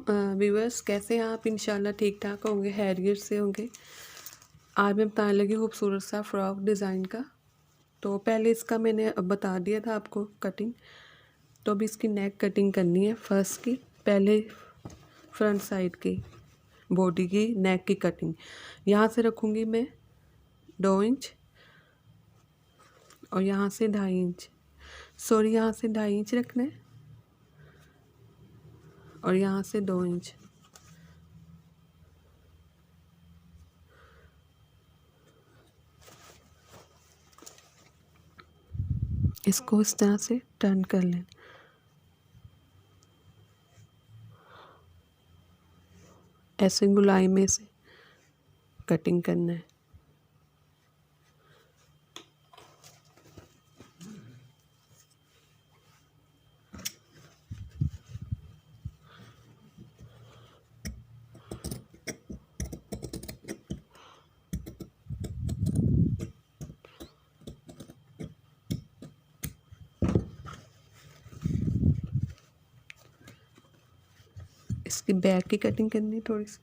Viewers, कैसे हैं आप? इंशाल्लाह ठीक ठाक होंगे, खैरियत से होंगे। आज मैं बताने लगी खूबसूरत सा फ्रॉक डिज़ाइन का। तो पहले इसका मैंने अब बता दिया था आपको कटिंग। तो अभी इसकी नेक कटिंग करनी है। फर्स्ट की पहले फ्रंट साइड की बॉडी की नेक की कटिंग यहाँ से रखूँगी मैं 2 इंच और यहाँ से 2.5 इंच, सॉरी यहाँ से 2.5 इंच रखना है और यहाँ से 2 इंच। इसको इस तरह से टर्न कर लें। ऐसे गुलाई में से कटिंग करना है। इसकी बैक की कटिंग करनी है थोड़ी सी।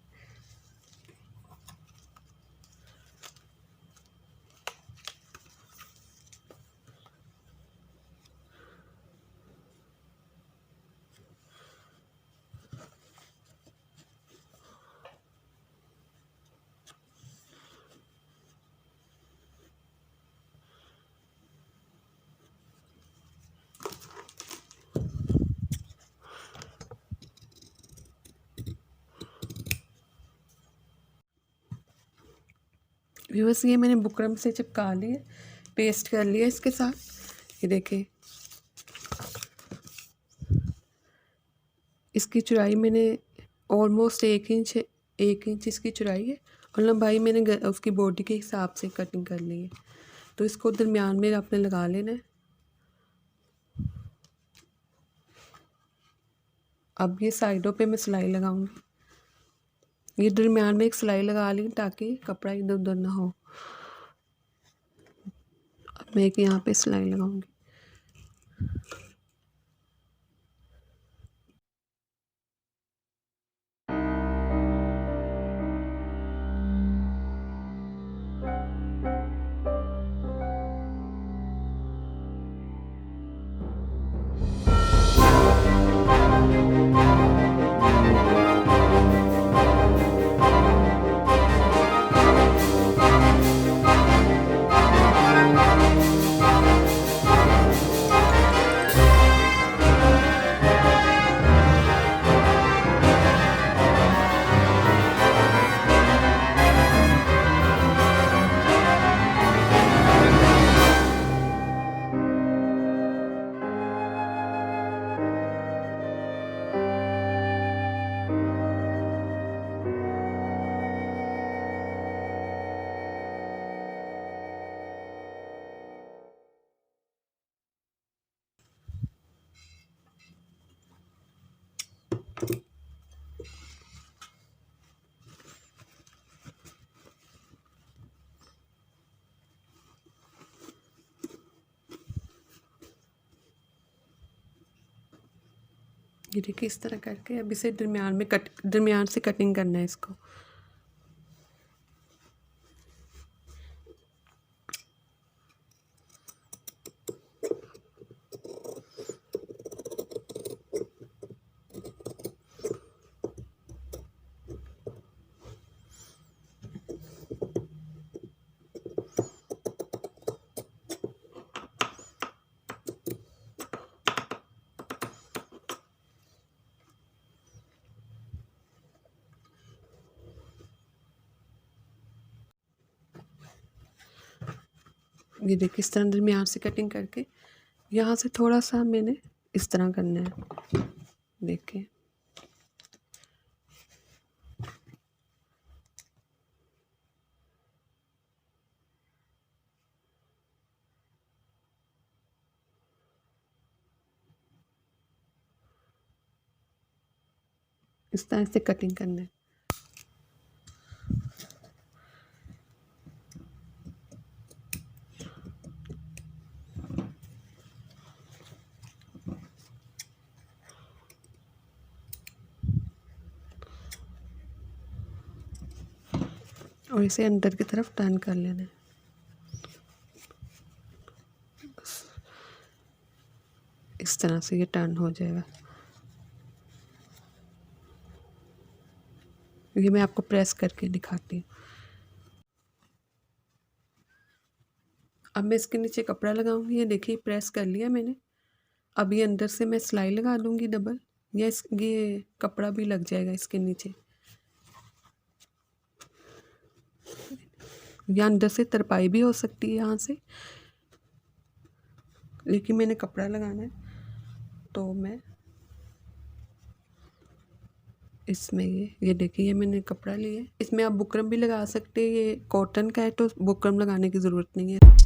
व्यूअर्स, ये मैंने बुकरम से चिपका लिए, पेस्ट कर लिया इसके साथ। ये देखिए, इसकी चौड़ाई मैंने ऑलमोस्ट 1 इंच इसकी चौड़ाई है और लंबाई मैंने उसकी बॉडी के हिसाब से कटिंग कर ली है। तो इसको दरमियान में आपने लगा लेना है। अब ये साइडों पे मैं सिलाई लगाऊंगी। ये दरमियान में एक सिलाई लगा ली ताकि कपड़ा इधर उधर ना हो। अब मैं एक यहाँ पे सिलाई लगाऊंगी। ये देखिए, इस तरह करके अब इसे दरमियान से कटिंग करना है इसको। ये देखिए, इस तरह दरमियान से कटिंग करके यहाँ से थोड़ा सा मैंने इस तरह करना है। देखिए, इस तरह से कटिंग करना है। और इसे अंदर की तरफ टर्न कर लेना है। इस तरह से ये टर्न हो जाएगा। ये मैं आपको प्रेस करके दिखाती हूँ। अब मैं इसके नीचे कपड़ा लगाऊंगी। ये देखिए प्रेस कर लिया मैंने। अब ये अंदर से मैं सिलाई लगा दूंगी डबल, या ये कपड़ा भी लग जाएगा इसके नीचे, या अंदर से तरपाई भी हो सकती है यहाँ से, लेकिन मैंने कपड़ा लगाना है तो मैं इसमें ये देखिए ये मैंने कपड़ा लिया है। इसमें आप बुकरम भी लगा सकते हैं। ये कॉटन का है तो बुकरम लगाने की ज़रूरत नहीं है।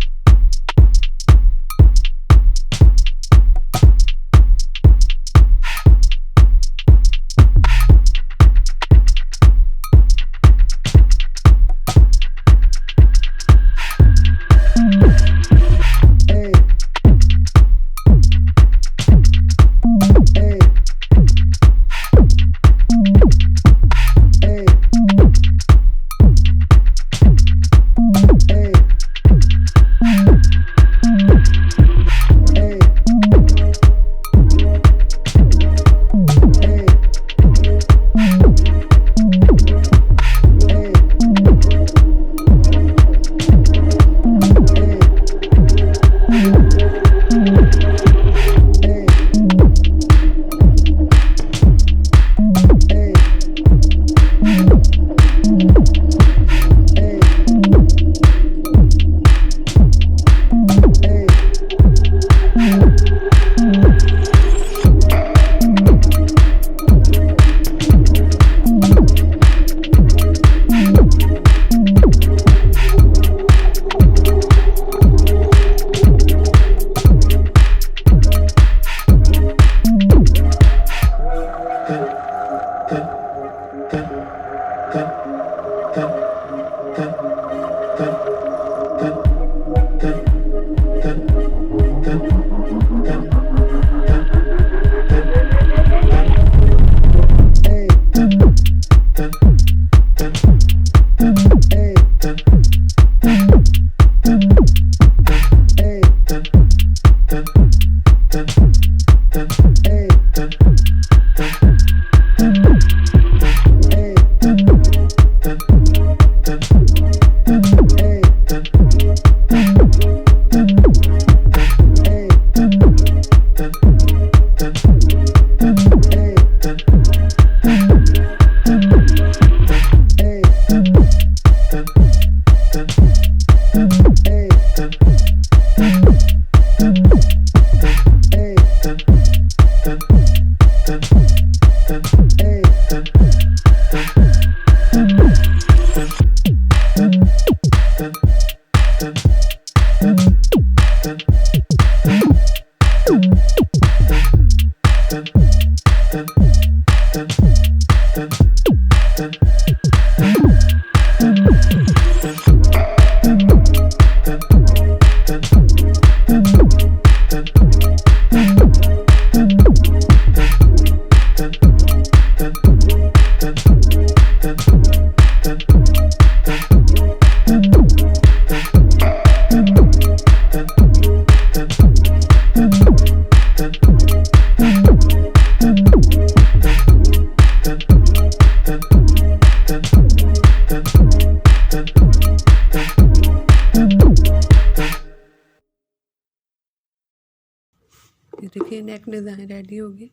ये देखिए नेक डिज़ाइन रेडी होगी।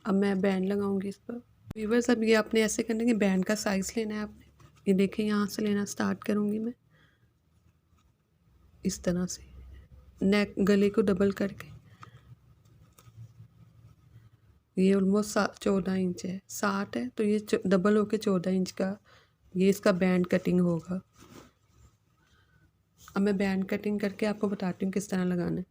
अब मैं बैंड लगाऊंगी इस पर। व्यूअर्स अब ये आपने ऐसे करना है कि बैंड का साइज़ लेना है आपने। ये देखिए यहाँ से लेना स्टार्ट करूँगी मैं इस तरह से, नेक गले को डबल करके। ये ऑलमोस्ट 14 इंच है, 60 है तो ये डबल होके 14 इंच का ये इसका बैंड कटिंग होगा। अब मैं बैंड कटिंग करके आपको बताती हूँ किस तरह लगाना है।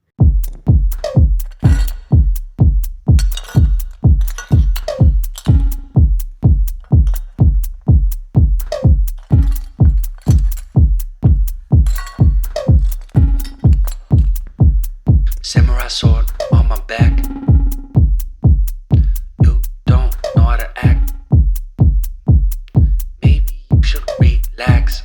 Samurai sword on my back. You don't know how to act. Maybe you should relax.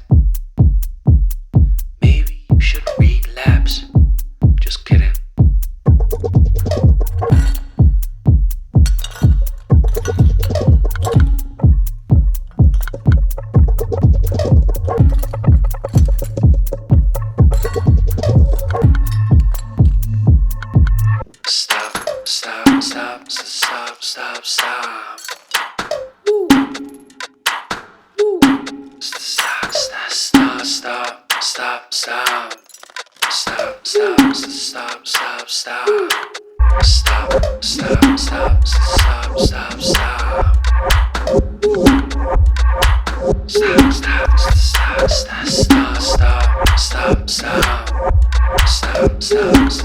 Stop, stop, stop, stop, stop, stop. Stop, stop, stop, stop, stop. Stop, stop, stop, stop, stop, stop. Stop, stop, stop, stop, stop, stop, stop, stop. Stop, stop,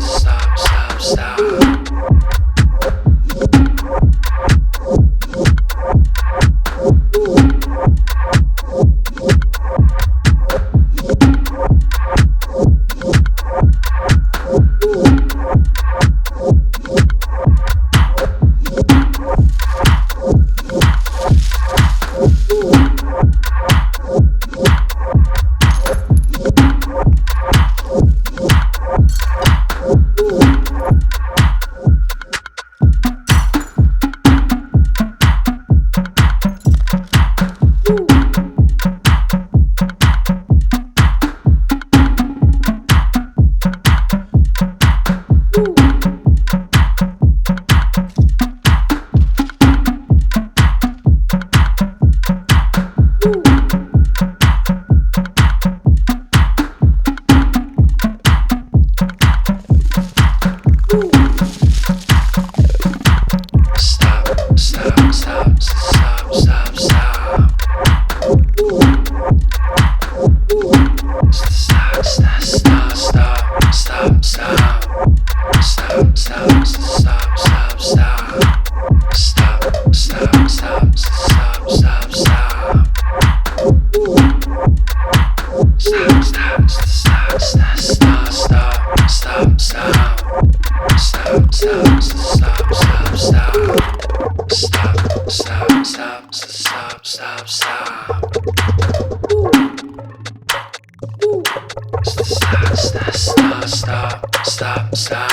stop, stop, stop. Stop, stop, stop, stop.